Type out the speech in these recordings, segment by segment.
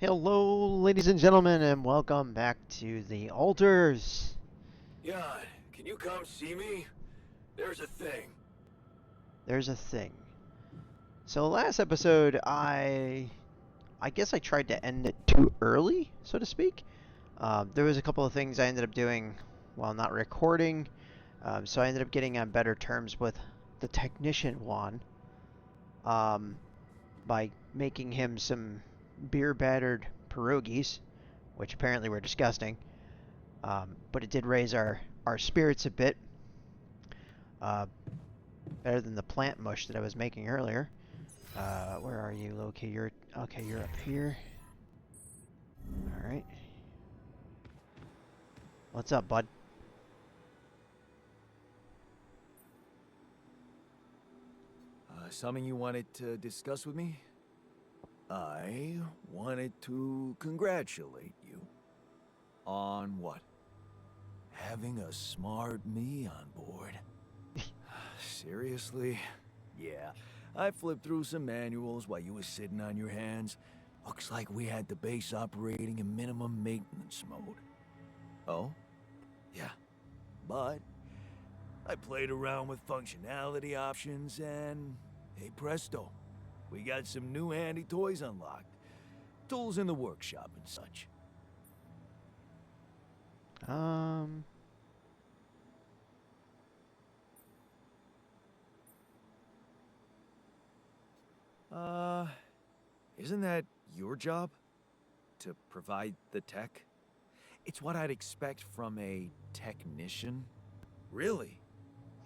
Hello, ladies and gentlemen, and welcome back to the Altars. Jan, can you come see me? There's a thing. There's a thing. So last episode, I guess I tried to end it too early, so to speak. There was a couple of things I ended up doing while not recording, so I ended up getting on better terms with the technician Juan um, by making him some beer-battered pierogies, which apparently were disgusting. But it did raise our spirits a bit. Uh, Better than the plant mush that I was making earlier. Where are you, Loki? You're okay. You're up here. All right. What's up, bud? Something you wanted to discuss with me? I wanted to congratulate you. On what? Having a smart me on board. Seriously? Yeah, I flipped through some manuals while you was sitting on your hands. Looks like we had the base operating in minimum maintenance mode. Oh? Yeah. But I played around with functionality options and, hey presto, we got some new handy toys unlocked. Tools in the workshop and such. Um. Uh, isn't that your job? To provide the tech? It's what I'd expect from a technician. Really?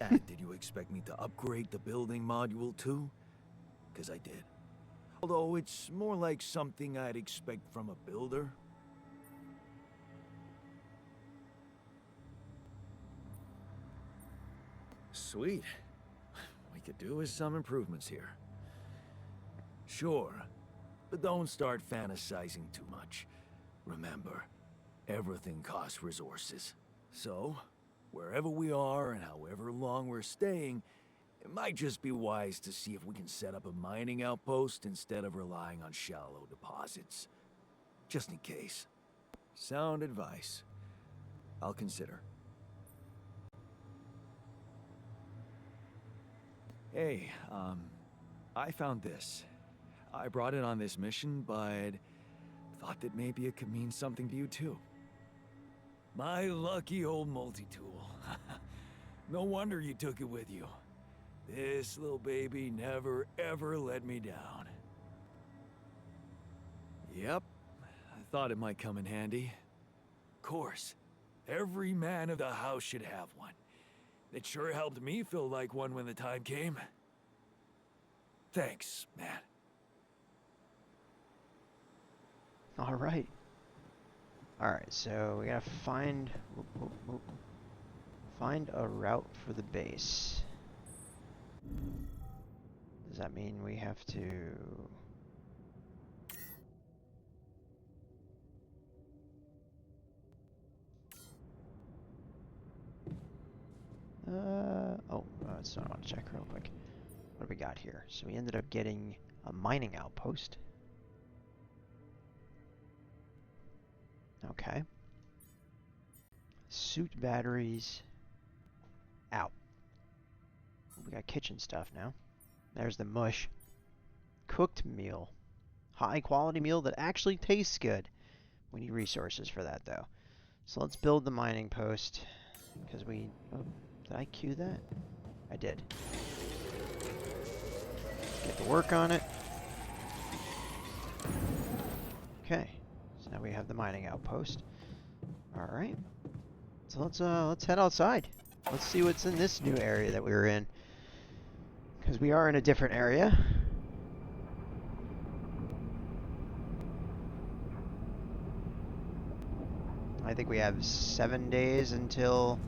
And did you expect me to upgrade the building module too? 'Cause I did. Although it's more like something I'd expect from a builder. Sweet. We could do with some improvements here. Sure, but don't start fantasizing too much. Remember, everything costs resources. So, wherever we are and however long we're staying, it might just be wise to see if we can set up a mining outpost instead of relying on shallow deposits. Just in case. Sound advice. I'll consider. Hey, I found this. I brought it on this mission, but thought that maybe it could mean something to you too. My lucky old multi-tool. No wonder you took it with you. This little baby never ever let me down. Yep, I thought it might come in handy. Of course, every man of the house should have one. It sure helped me feel like one when the time came. Thanks, man. All right. All right. So we gotta find a route for the base. Does that mean we have to? So I want to check real quick. What do we got here? So we ended up getting a mining outpost. Okay. Suit batteries out. We got kitchen stuff now. There's the mush. Cooked meal. High quality meal that actually tastes good. We need resources for that though. So let's build the mining post. Because we... Oh, did I cue that? I did. Get to work on it. Okay. So now we have the mining outpost. Alright. So let's head outside. Let's see what's in this new area that we were in. Because we are in a different area. I think we have 7 days until...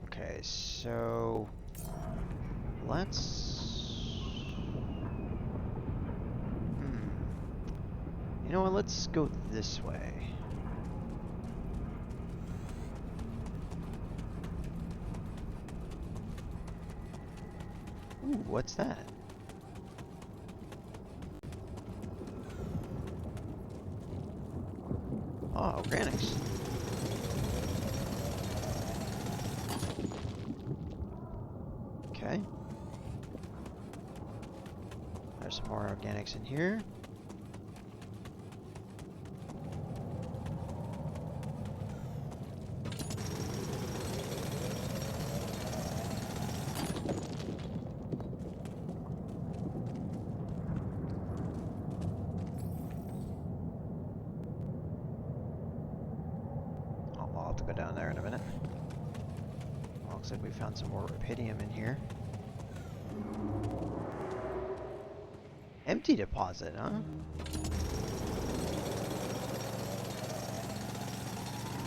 Okay, so... Let's... You know what, let's go this way. Ooh, what's that? organics. Okay. There's some more organics in here. I'll have to go down there in a minute. Looks like we found some more rubidium in here. Empty deposit, huh?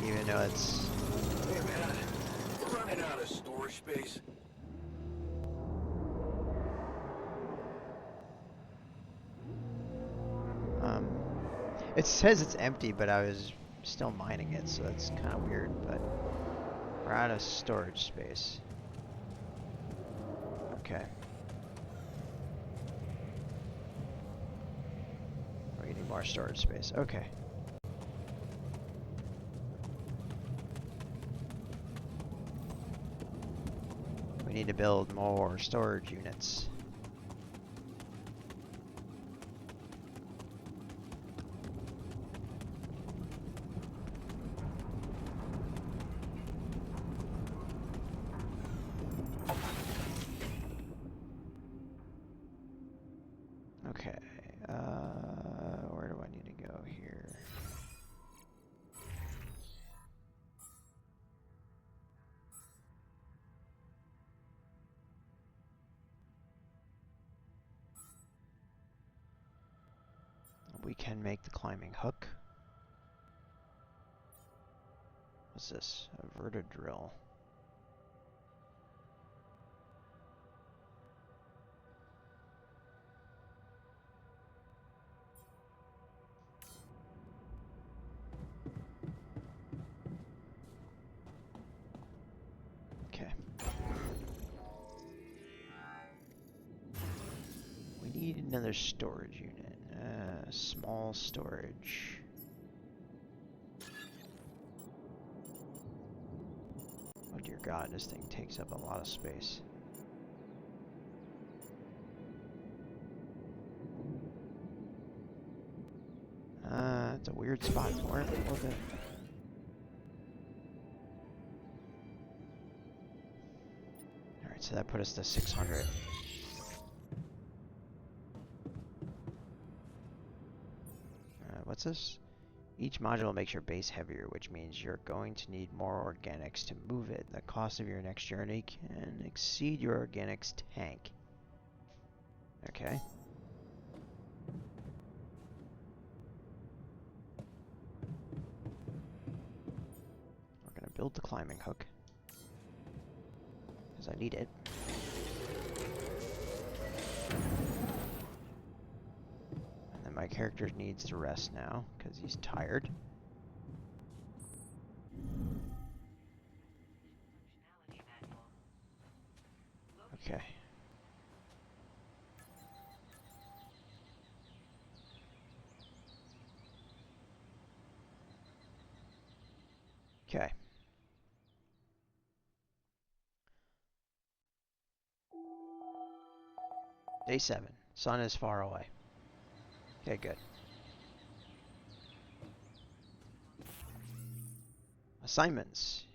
Even though it's... Hey man, we're running out of storage space. It says it's empty, but I was still mining it, so that's kind of weird, but... We're out of storage space. Okay. We need more storage space. Okay. We need to build more storage units. Okay, where do I need to go here? We can make the climbing hook. What's this? A verta drill. Okay. We need another storage unit. Small storage. Oh dear God, this thing takes up a lot of space. It's a weird spot for it. Okay. Alright, so that put us to 600. What's this? Each module makes your base heavier, which means you're going to need more organics to move it. The cost of your next journey can exceed your organics tank. Okay. We're gonna build the climbing hook, because I need it. My character needs to rest now because he's tired. Okay. Okay. Day 7. Sun is far away. Okay, good. Assignments.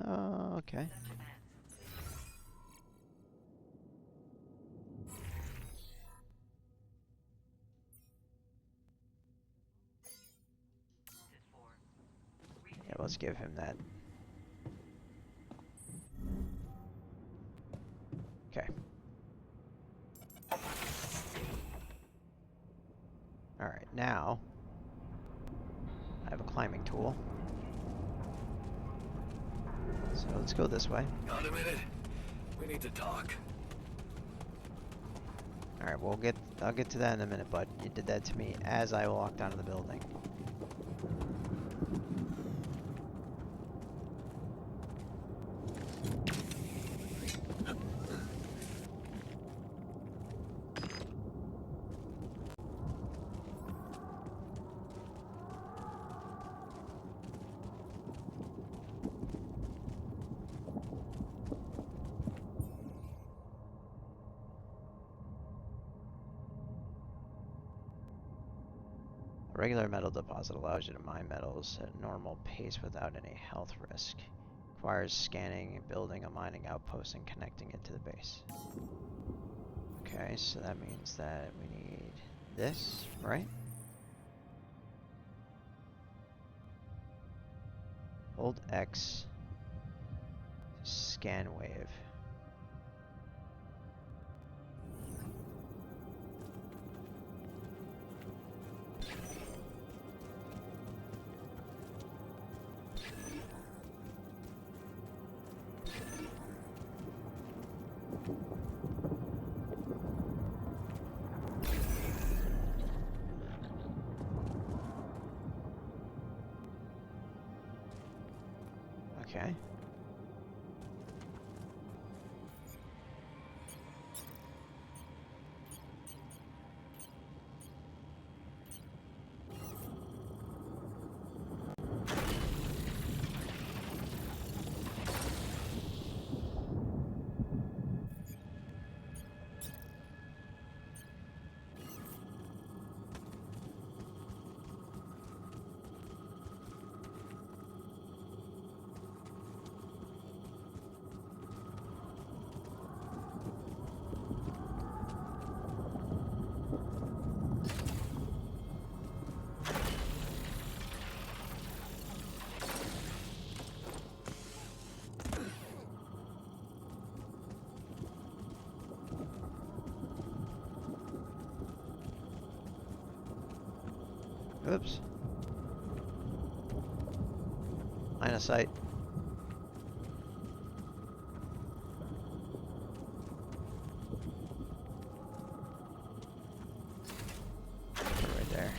Oh, okay. Yeah, let's give him that. Okay. Alright, now I have a climbing tool. So let's go this way. Got a minute? We need to talk. Alright, I'll get to that in a minute, bud. You did that to me as I walked out of the building. A regular metal deposit allows you to mine metals at a normal pace without any health risk. Requires scanning and building a mining outpost and connecting it to the base. Okay, so that means that we need this, right? Hold X. Scan wave. Okay. Oops. Line of sight. Right there.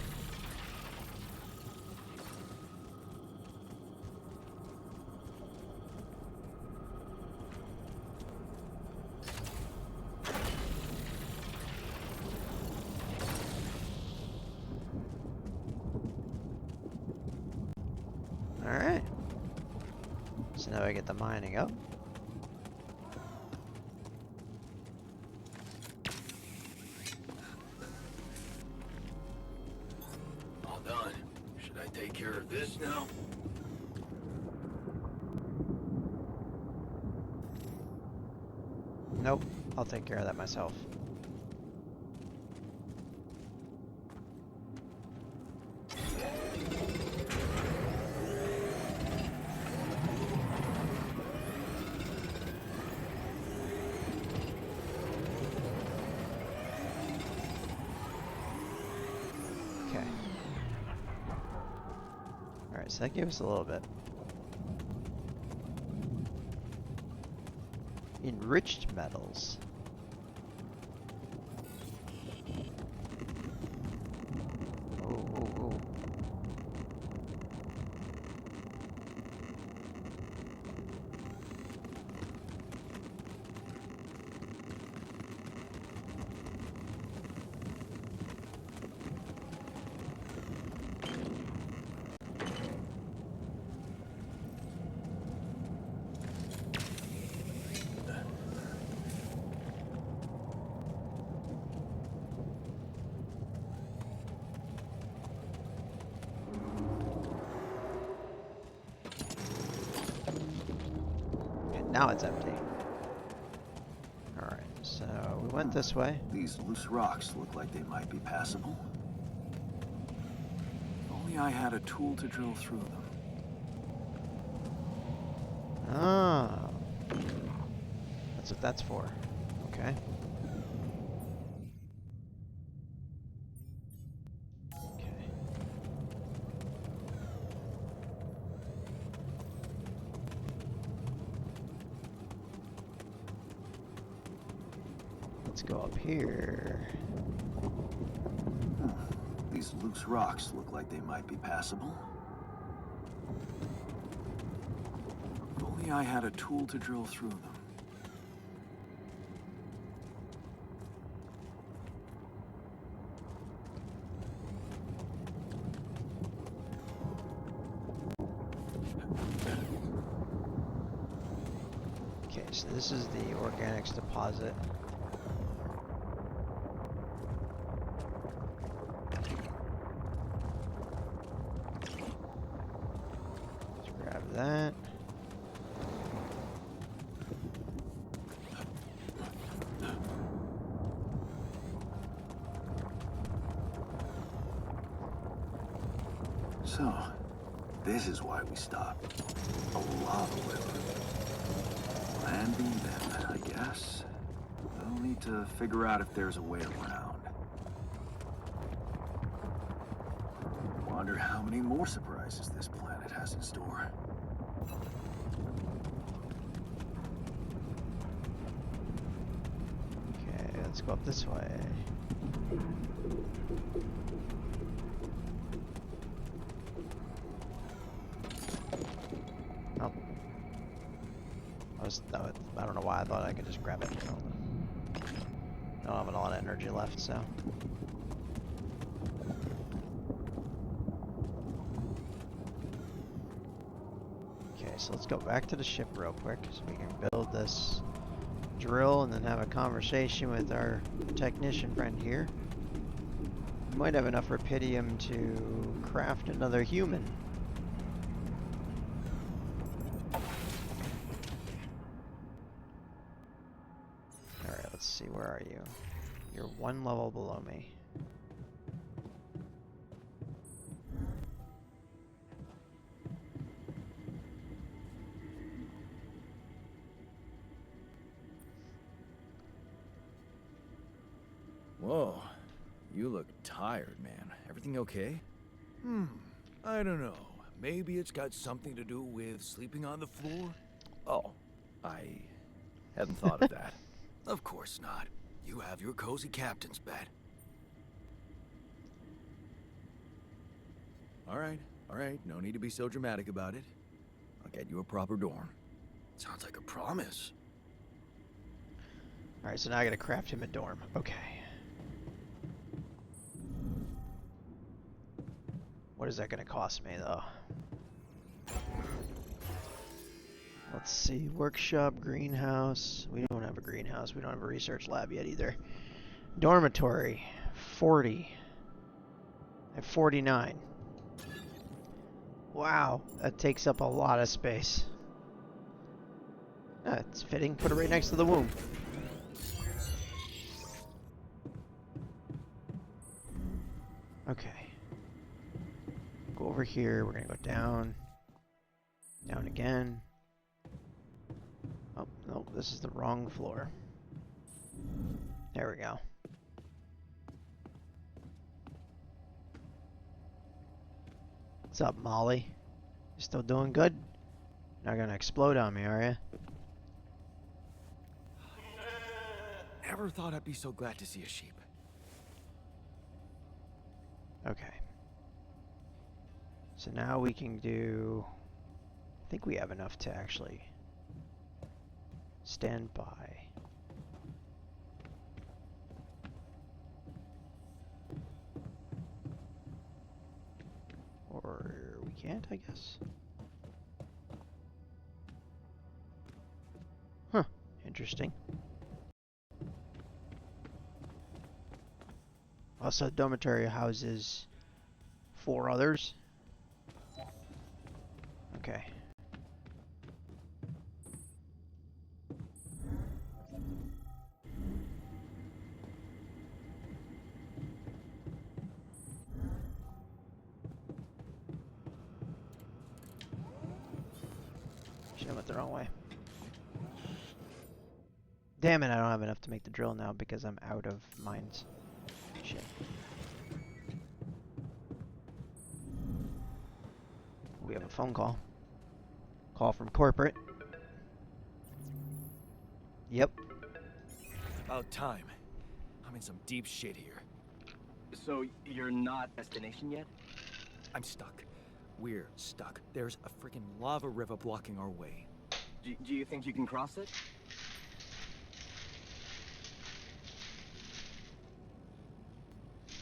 Alright. So now I get the mining up. All done. Should I take care of this now? Nope. I'll take care of that myself. Okay. Alright, so that gave us a little bit. Enriched metals. Oh. Now it's empty. Alright, so we went this way. These loose rocks look like they might be passable. If only I had a tool to drill through them. Ah. That's what that's for. Okay. Okay. Let's go up here. These loose rocks look like they might be passable. If only I had a tool to drill through them. Okay, so this is the organics deposit. So, this is why we stopped. A lava river. Plan B then, I guess. We'll need to figure out if there's a way around. Wonder how many more surprises this planet has in store. Okay, let's go up this way. Oh. I don't know why I thought I could just grab it. I don't have a lot of energy left, so. Okay, so let's go back to the ship real quick so we can build this drill and then have a conversation with our technician friend here. We might have enough Rapidium to craft another human. Alright, let's see, where are you? You're one level below me. Whoa, you look tired, man. Everything okay? I don't know. Maybe it's got something to do with sleeping on the floor? Oh, I hadn't thought of that. Of course not. You have your cozy captain's bed. All right. No need to be so dramatic about it. I'll get you a proper dorm. Sounds like a promise. Alright, so now I gotta craft him a dorm. Okay. What is that gonna cost me, though? Let's see. Workshop, greenhouse. We don't have a greenhouse. We don't have a research lab yet either. Dormitory. 40. At 49. Wow, that takes up a lot of space. Ah, it's fitting. Put it right next to the womb. Okay. Go over here. We're gonna go down. Down again. Oh, no, this is the wrong floor. There we go. What's up, Molly? You still doing good? Not gonna explode on me, are you? Never thought I'd be so glad to see a sheep. Okay. So now we can do... I think we have enough to actually stand by. Or we can't, I guess. Huh. Interesting. Also, dormitory houses 4 others. Okay. Shit, I went the wrong way. Damn it, I don't have enough to make the drill now because I'm out of mines. Shit. We have a phone call. Call from corporate. Yep. About time. I'm in some deep shit here. So you're not destination yet? I'm stuck. We're stuck. There's a freaking lava river blocking our way. Do you think you can cross it?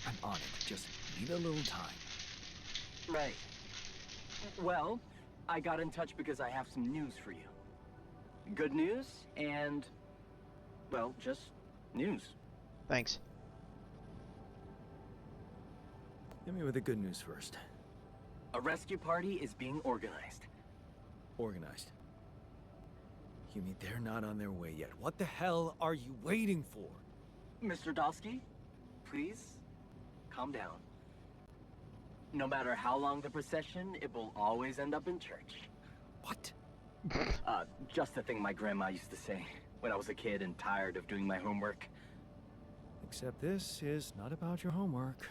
I'm on it. Just need a little time. Right. Well, I got in touch because I have some news for you. Good news and, well, just news. Thanks. Hit me with the good news first. A rescue party is being organized. Organized. You mean they're not on their way yet? What the hell are you waiting for? Mr. Dosky, please calm down. No matter how long the procession, it will always end up in church. What? Just the thing my grandma used to say when I was a kid and tired of doing my homework. Except this is not about your homework.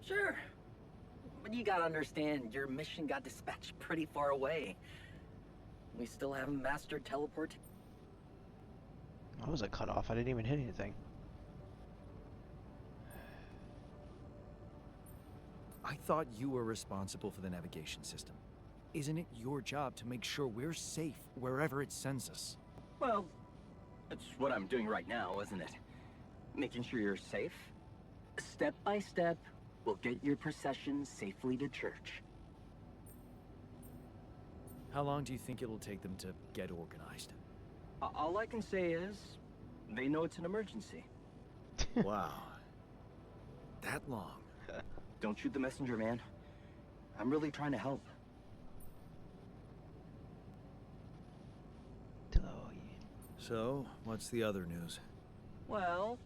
Sure. But you gotta understand, your mission got dispatched pretty far away. We still haven't mastered teleport. That was a cutoff. I didn't even hit anything. I thought you were responsible for the navigation system. Isn't it your job to make sure we're safe wherever it sends us? Well, it's what I'm doing right now, isn't it? Making sure you're safe. Step by step, we'll get your procession safely to church. How long do you think it'll take them to get organized? All I can say is, they know it's an emergency. Wow. That long? Don't shoot the messenger, man. I'm really trying to help. Oh, yeah. So, what's the other news? Well,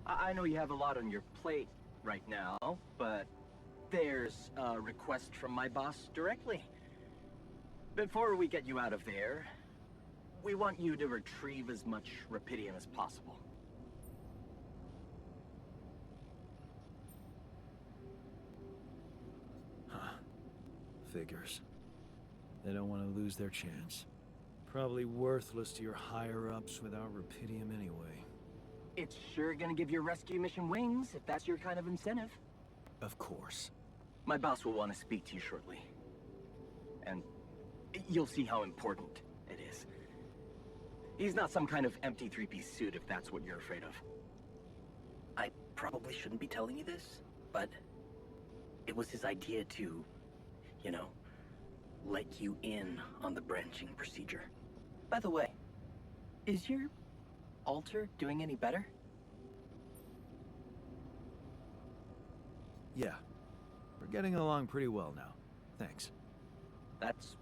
I know you have a lot on your plate right now, but there's a request from my boss directly. Before we get you out of there, we want you to retrieve as much Rapidium as possible. Huh. Figures. They don't want to lose their chance. Probably worthless to your higher-ups without Rapidium anyway. It's sure gonna give your rescue mission wings, if that's your kind of incentive. Of course. My boss will want to speak to you shortly. And you'll see how important it is. He's not some kind of empty three-piece suit, if that's what you're afraid of. I probably shouldn't be telling you this, but it was his idea to, you know, let you in on the branching procedure. By the way, is your altar doing any better? Yeah. We're getting along pretty well now. Thanks. That's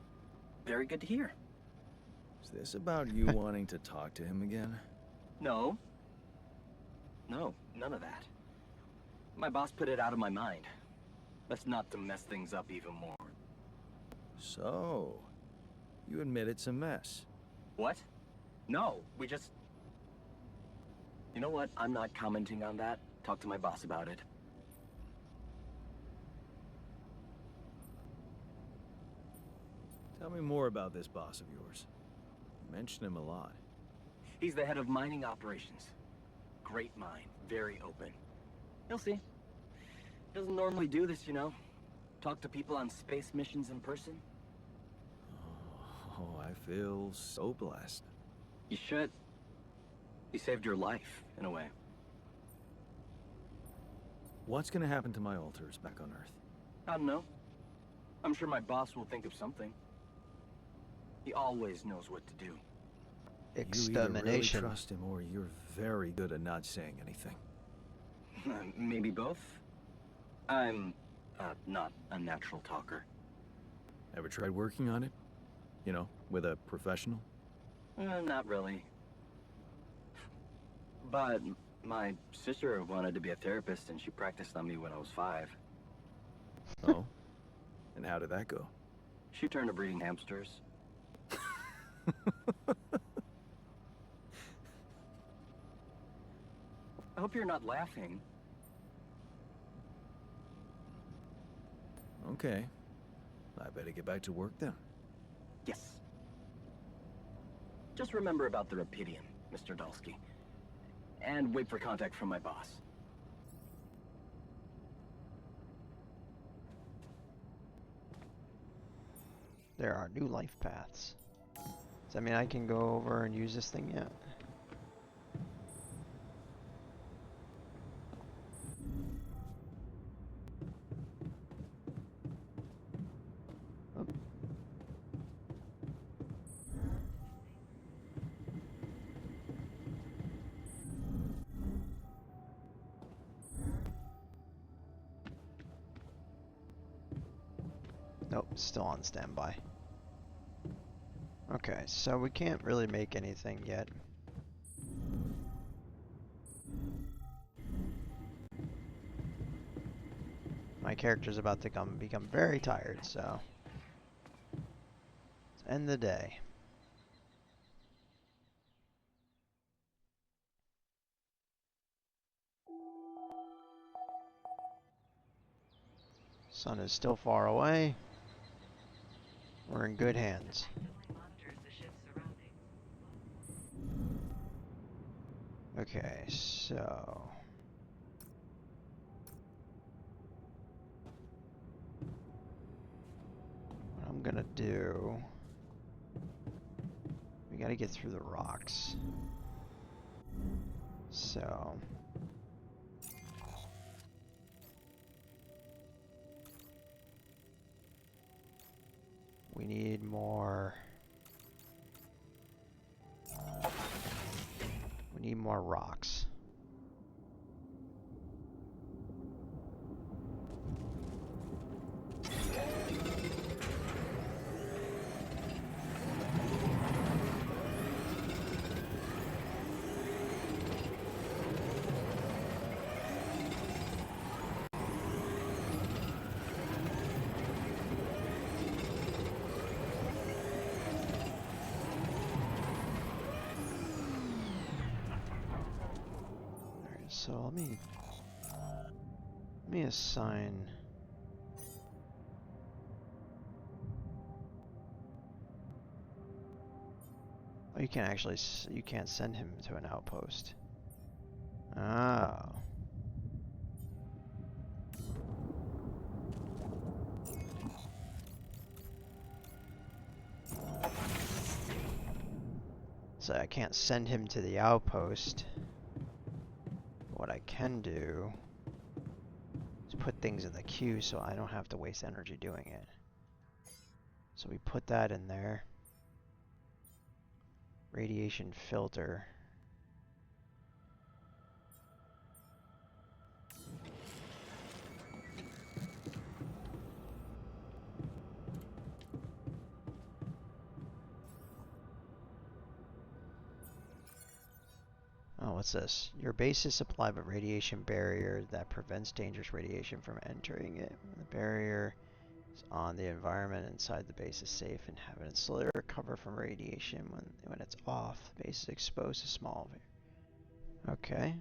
very good to hear. Is this about you wanting to talk to him again? No. No, none of that. My boss put it out of my mind. That's not to mess things up even more. So, you admit it's a mess. What? No, we just... You know what? I'm not commenting on that. Talk to my boss about it. Tell me more about this boss of yours. You mention him a lot. He's the head of mining operations. Great mind, very open. You'll see. Doesn't normally do this, you know. Talk to people on space missions in person. Oh, I feel so blessed. You should. He saved your life, in a way. What's gonna happen to my altars back on Earth? I don't know. I'm sure my boss will think of something. He always knows what to do. You either really Extermination. trust him or you're very good at not saying anything. Maybe both. I'm, not a natural talker. Ever tried working on it? You know, with a professional? Not really. But my sister wanted to be a therapist and she practiced on me when I was 5. Oh? And how did that go? She turned to breeding hamsters. I hope you're not laughing. Okay. I better get back to work then. Yes. Just remember about the Rapidium, Mr. Dalsky. And wait for contact from my boss. There are new life paths. Does that mean I can go over and use this thing yet? Oh. Nope, still on standby. Okay, so we can't really make anything yet. my character's about to become very tired, so let's end the day. Sun is still far away. We're in good hands. Okay, so what I'm gonna do, we gotta get through the rocks. So we need more. We need more rocks. So let me assign. Oh, you can't actually. You can't send him to an outpost. Oh. So I can't send him to the outpost. What I can do is put things in the queue so I don't have to waste energy doing it. So we put that in there. Radiation filter. Oh, what's this? Your base is supplied with radiation barrier that prevents dangerous radiation from entering it. The barrier is on the environment inside the base is safe and have an insulator recover from radiation when it's off. The base is exposed to small. Okay.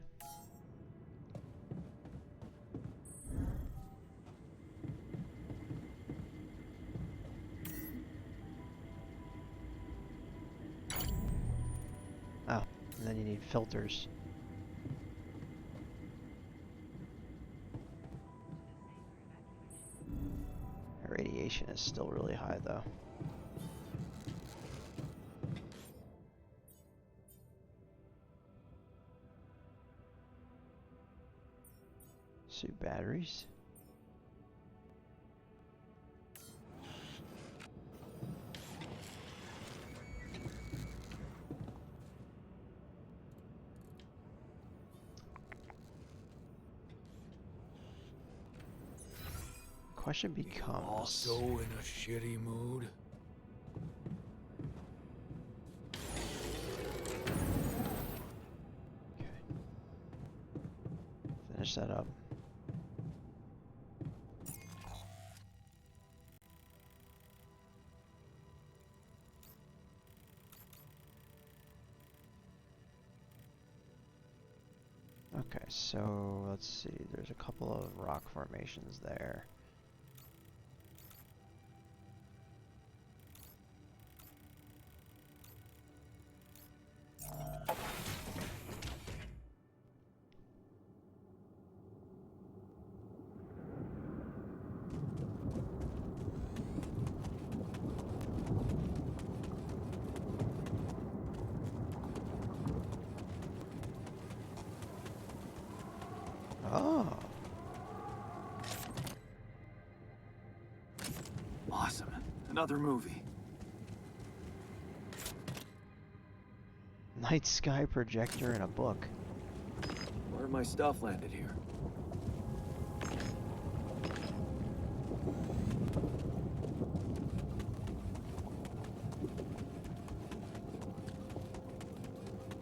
Oh, and then you need filters. The radiation is still really high though. Suit batteries. Question becomes. Also in a shitty mood. Okay. Finish that up. Okay, so let's see. There's a couple of rock formations there. Oh. Awesome. Another movie. Night sky projector and a book. Where my stuff landed here?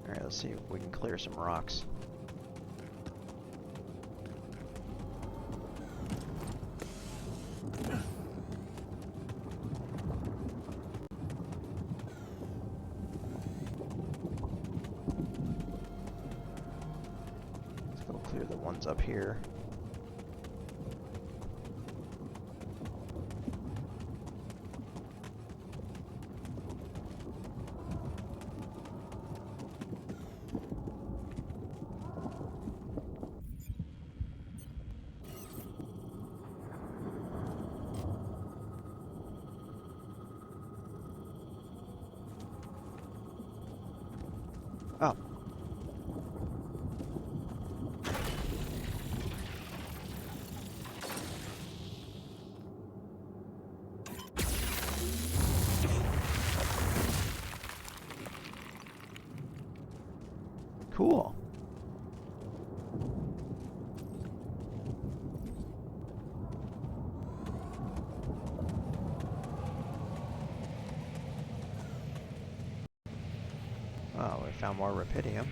Alright, let's see if we can clear some rocks. clear the ones up here. Oh. Cool. Oh, we found more rubidium.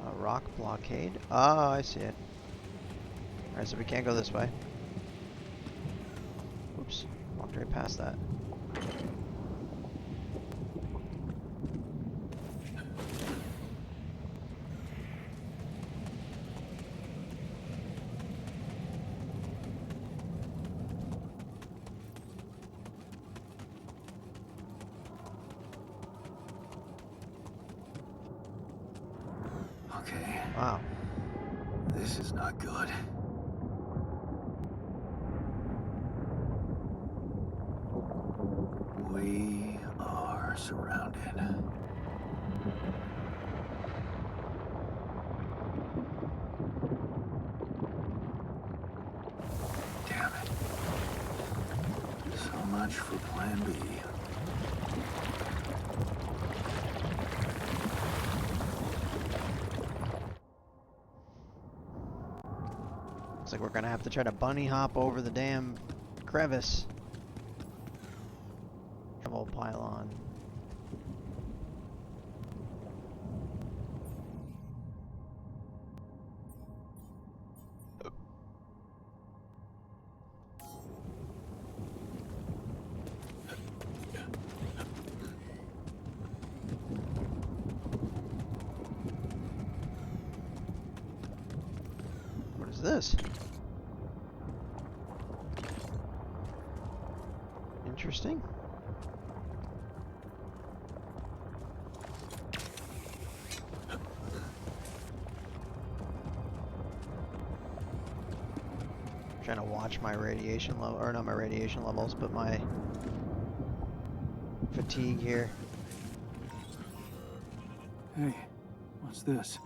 A rock blockade. Oh, I see it. Alright, so we can't go this way. Oops, walked right past that. Okay, Wow. this is not good. We are surrounded. Damn it. So much for Plan B. Looks like we're gonna have to try to bunny hop over the damn crevice. Trouble pylon. What is this? Interesting. Trying to watch my radiation level, or not my radiation levels, but my fatigue here. Hey, what's this?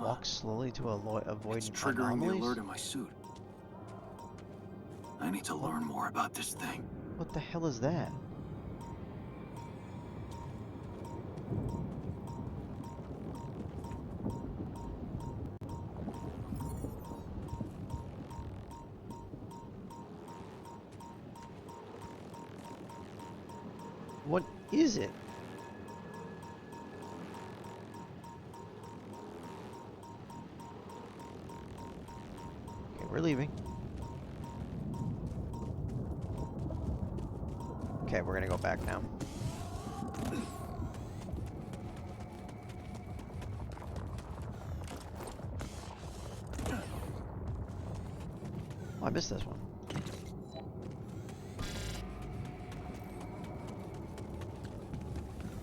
Walk slowly to avoid It's triggering anomalies. the alert in my suit. I need to learn more about this thing. What the hell is that? What is it? Okay, we're leaving. Okay, we're gonna go back now. Oh, I missed this one.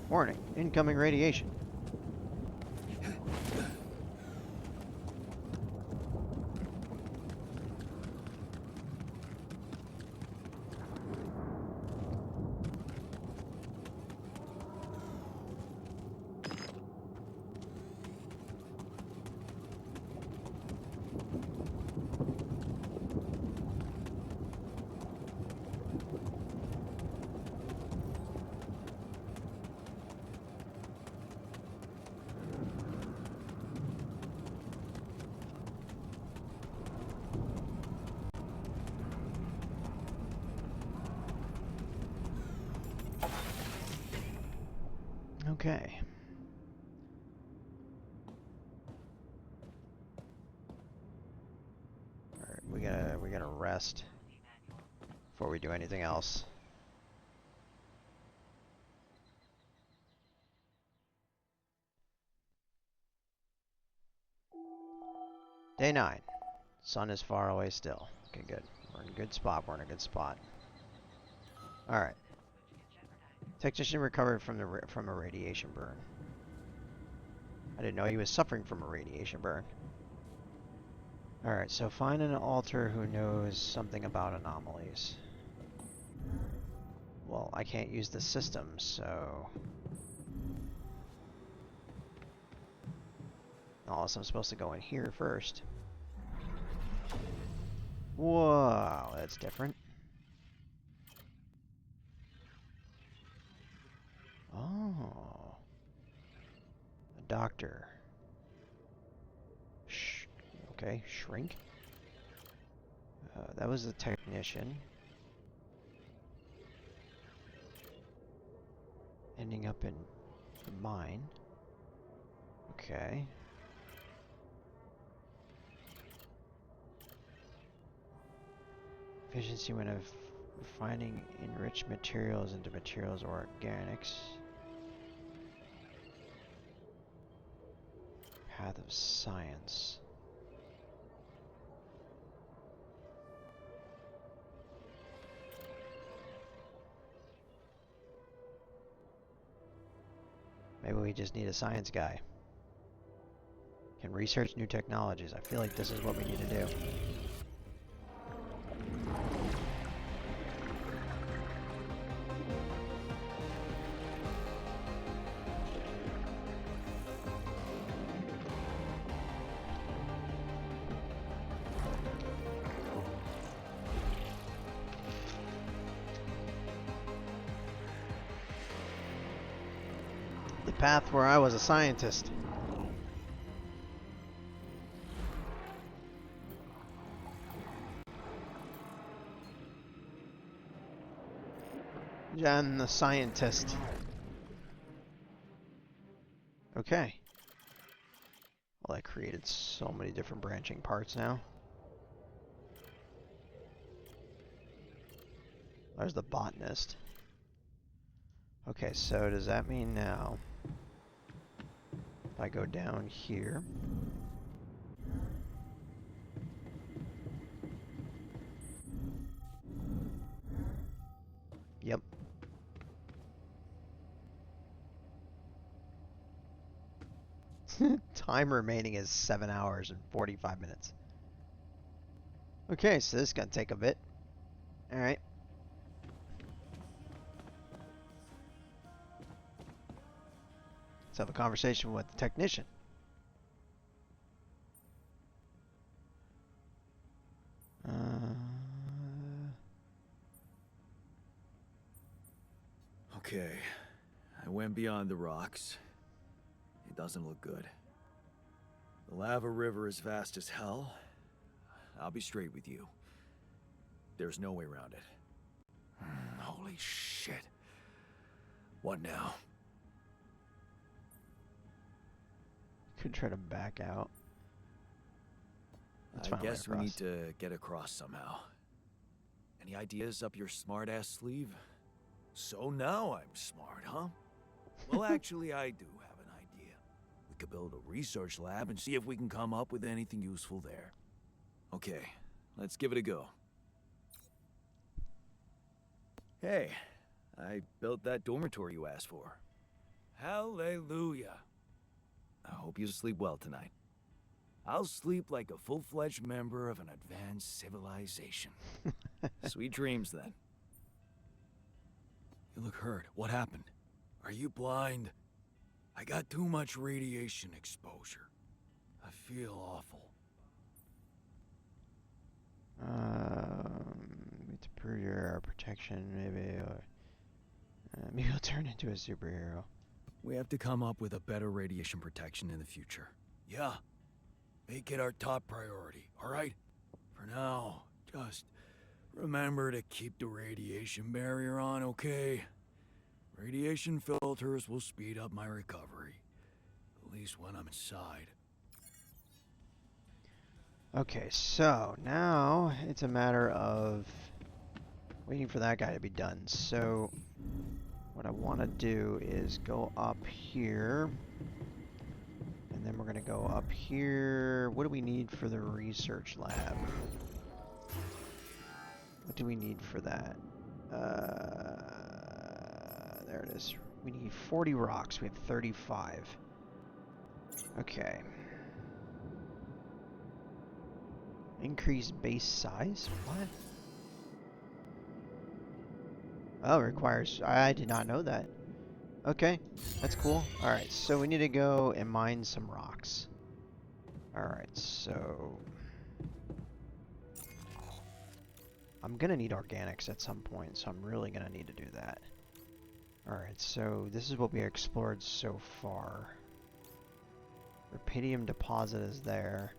Warning, incoming radiation. Okay. Alright, we gotta rest before we do anything else. Day 9. Sun is far away still. Okay, good. We're in a good spot. We're in a good spot. Alright. Technician recovered from a radiation burn. I didn't know he was suffering from a radiation burn. Alright, so find an alter who knows something about anomalies. Well, I can't use the system, so... Unless I'm supposed to go in here first. Whoa, that's different. Oh. A doctor. Okay, shrink. That was the technician. Ending up in mine. Okay. Efficiency when refining enriched materials into materials or organics. Path of science. Maybe we just need a science guy. Can research new technologies. I feel like this is what we need to do. The path where I was a scientist. John the scientist. Okay. Well, that created so many different branching parts now. There's the botanist. Okay, so does that mean now if I go down here, yep. Time remaining is 7 hours and 45 minutes. Okay, so this is gonna take a bit. Alright. Let's have a conversation with the technician. Okay, I went beyond the rocks. It doesn't look good. The lava river is vast as hell. I'll be straight with you. There's no way around it. Holy shit. What now? Could try to back out. I guess we need to get across somehow. Any ideas up your smart-ass sleeve? So now I'm smart, huh? Well, actually, I do have an idea. We could build a research lab and see if we can come up with anything useful there. Okay, let's give it a go. Hey, I built that dormitory you asked for. Hallelujah. I hope you sleep well tonight. I'll sleep like a full-fledged member of an advanced civilization. Sweet dreams, then. You look hurt. What happened? Are you blind? I got too much radiation exposure. I feel awful. To prove your protection, maybe, or maybe you'll turn into a superhero. We have to come up with a better radiation protection in the future. Yeah. Make it our top priority, alright? For now, just remember to keep the radiation barrier on, okay? Radiation filters will speed up my recovery. At least when I'm inside. Okay, so now it's a matter of waiting for that guy to be done. So what I want to do is go up here, and then we're going to go up here. What do we need for the research lab? What do we need for that? There it is. We need 40 rocks. We have 35. Okay. Increase base size? What? Oh, it requires... I did not know that. Okay, that's cool. Alright, so we need to go and mine some rocks. Alright, so... I'm gonna need organics at some point, so I'm really gonna need to do that. Alright, so this is what we explored so far. Rubidium deposit is there.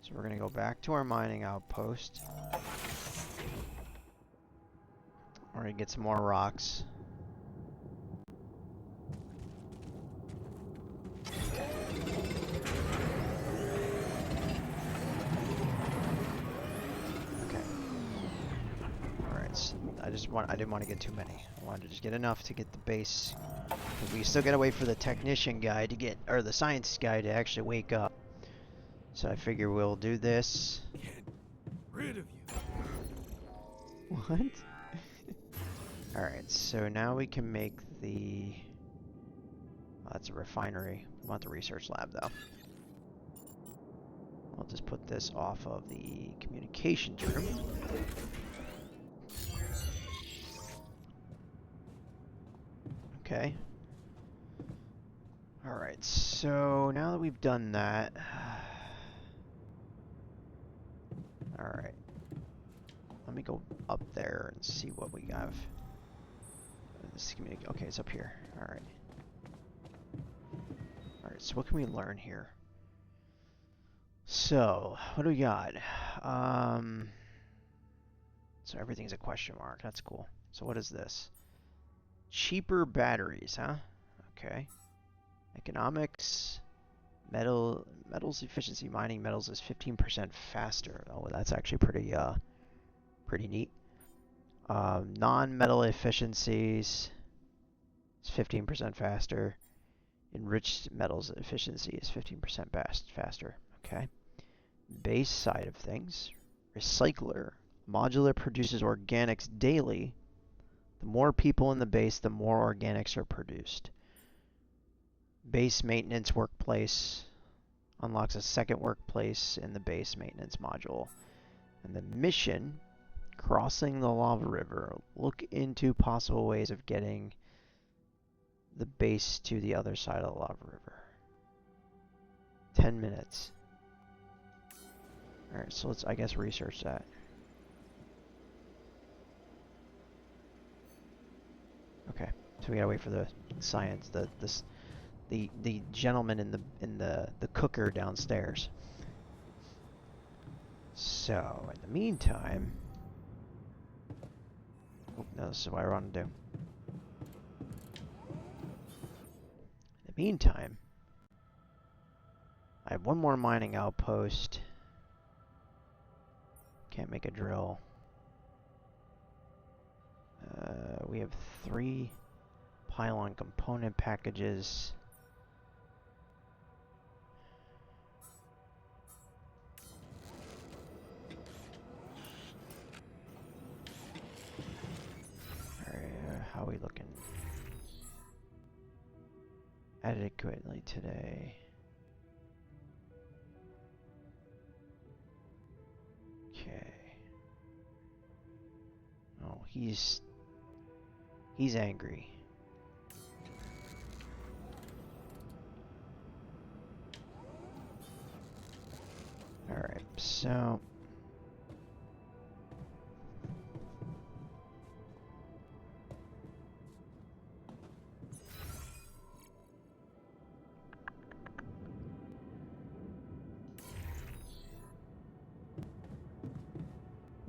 So we're gonna go back to our mining outpost. We're gonna get some more rocks. I didn't want to get too many. I wanted to just get enough to get the base. But we still gotta wait for the technician guy to get, or the science guy to actually wake up. So I figure we'll do this. Get rid of you. What? Alright, so now we can make the... Oh, that's a refinery. We want the research lab though. I'll just put this off of the communications room. Okay. Alright, so now that we've done that... Alright. Let me go up there and see what we have. Okay, it's up here. Alright. Alright, so what can we learn here? So, what do we got? So everything's a question mark. That's cool. So what is this? Cheaper batteries, huh? Okay. Economics. Metals efficiency. Mining metals is 15% faster. Oh, that's actually pretty neat. Non-metal efficiencies is 15% faster. Enriched metals efficiency is 15% faster. Okay. Base side of things. Recycler. Modular produces organics daily. The more people in the base, the more organics are produced. Base maintenance workplace unlocks a second workplace in the base maintenance module. And the mission, crossing the lava river. Look into possible ways of getting the base to the other side of the lava river. 10 minutes. Alright, so let's, I guess, research that. Okay, so we gotta wait for the science, the gentleman in the cooker downstairs. So in the meantime, oh, no, this is what I want to do. In the meantime, I have one more mining outpost. Can't make a drill. We have 3 pylon component packages. Alright, how are we looking? Adequately today. Okay. Oh, he's angry. Alright, so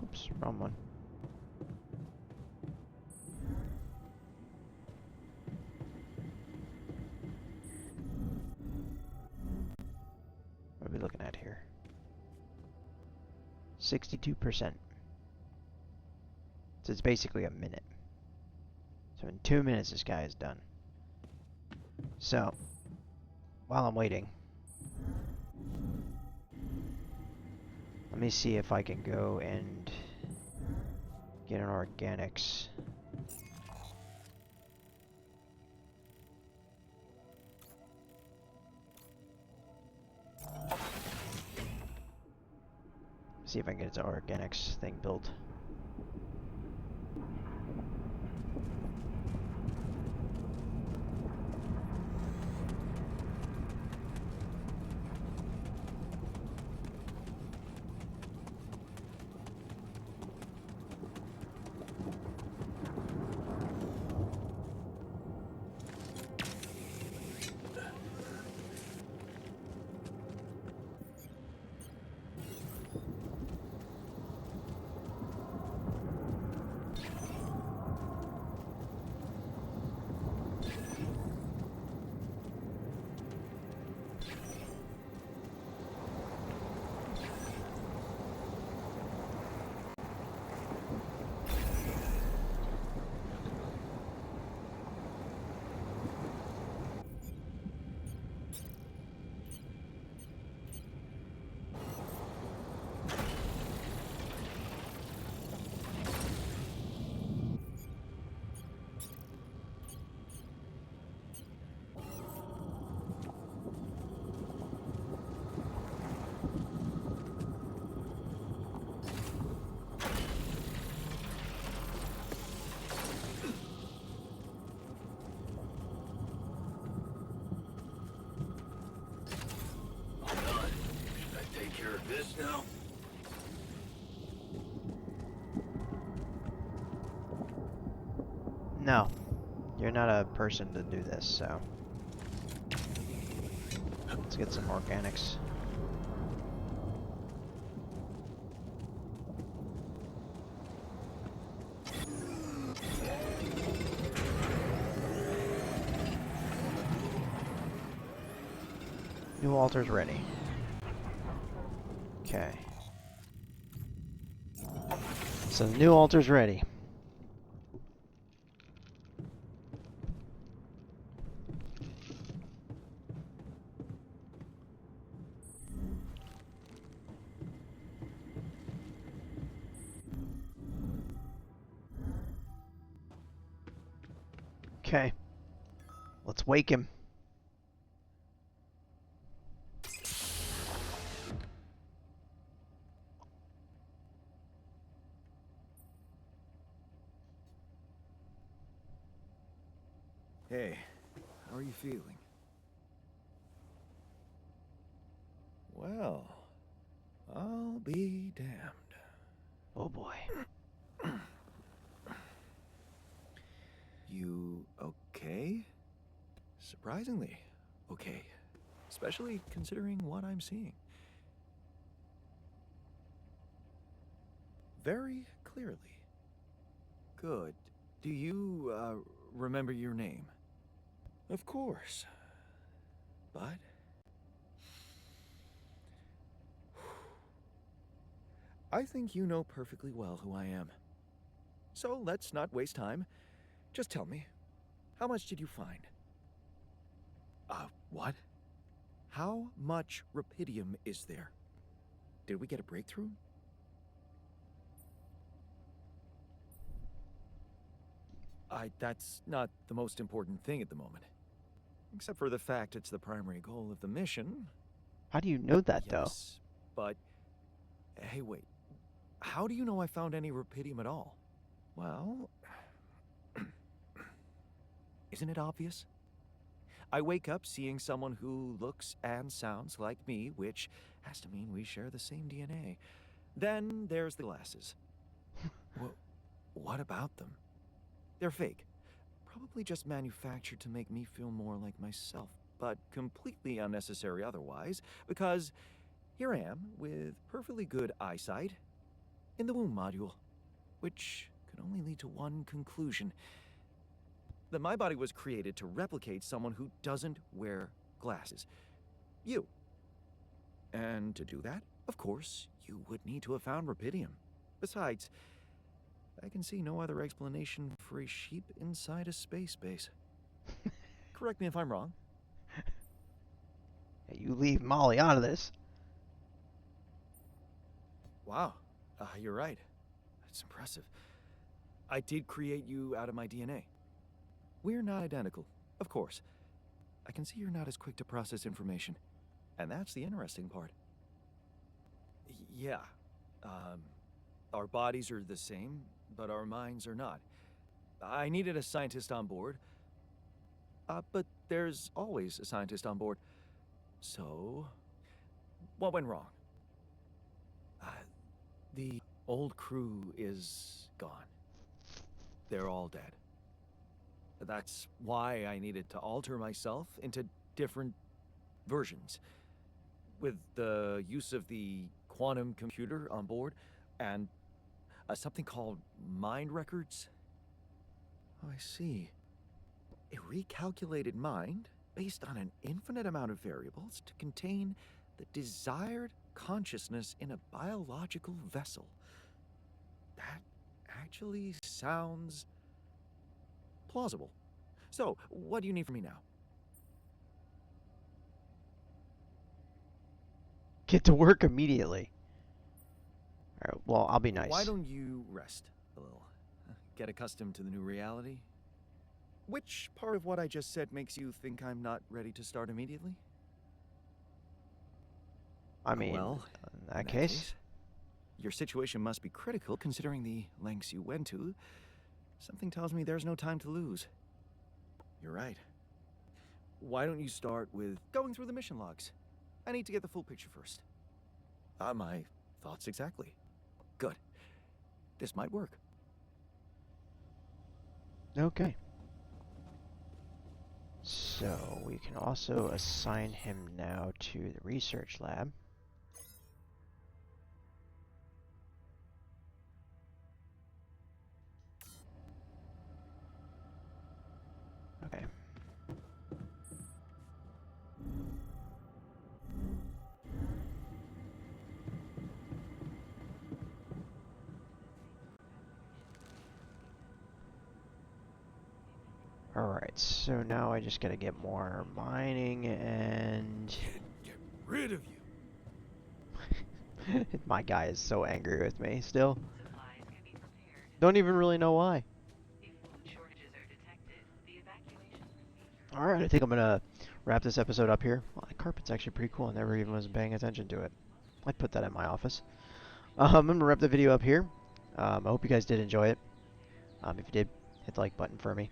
oops, wrong one. 62%. So it's basically a minute. So in 2 minutes, this guy is done. So, while I'm waiting, let me see if I can go and get an organics. See if I can get the organics thing built. This now? No, you're not a person to do this, so let's get some organics. New altar's ready. Okay. So the new altar's ready. Okay. Let's wake him. Hey, how are you feeling? Well, I'll be damned. Oh boy. You okay? Surprisingly okay. Especially considering what I'm seeing. Very clearly. Good. Do you, remember your name? Of course. But... I think you know perfectly well who I am. So let's not waste time. Just tell me, how much did you find? What? How much rupidium is there? Did we get a breakthrough? That's not the most important thing at the moment. Except for the fact it's the primary goal of the mission. How do you know that, Yes, but... Hey, wait. How do you know I found any rupidium at all? Well... Isn't it obvious? I wake up seeing someone who looks and sounds like me, which has to mean we share the same DNA. Then there's the glasses. What about them? They're fake. Probably just manufactured to make me feel more like myself, but completely unnecessary otherwise, because here I am with perfectly good eyesight in the womb module, which can only lead to one conclusion: that my body was created to replicate someone who doesn't wear glasses. You. And to do that, of course, you would need to have found rubidium. Besides, I can see no other explanation for a sheep inside a space base. Correct me if I'm wrong. Hey, you leave Molly out of this. Wow, you're right. That's impressive. I did create you out of my DNA. We're not identical, of course. I can see you're not as quick to process information. And that's the interesting part. Yeah. Our bodies are the same, but our minds are not. I needed a scientist on board. But there's always a scientist on board. So, what went wrong? The old crew is gone. They're all dead. That's why I needed to alter myself into different versions. With the use of the quantum computer on board and something called mind records. Oh, I see. A recalculated mind based on an infinite amount of variables to contain the desired consciousness in a biological vessel. That actually sounds plausible. So, what do you need from me now? Get to work immediately. Alright, well, I'll be nice. Why don't you rest a little? Get accustomed to the new reality? Which part of what I just said makes you think I'm not ready to start immediately? I mean, well, in that case, your situation must be critical considering the lengths you went to. Something tells me there's no time to lose. You're right. Why don't you start with going through the mission logs? I need to get the full picture first. My thoughts exactly. Good. This might work. okay. So, we can also assign him now to the research lab. Okay. Alright, so now I just gotta get more mining and... Get rid of you. My guy is so angry with me still. Don't even really know why. Alright, I think I'm gonna wrap this episode up here. Well, the carpet's actually pretty cool. I never even was paying attention to it. I'd put that in my office. I'm gonna wrap the video up here. I hope you guys did enjoy it. If you did, hit the like button for me.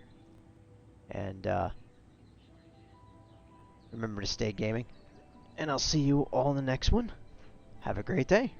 And remember to stay gaming. And I'll see you all in the next one. Have a great day.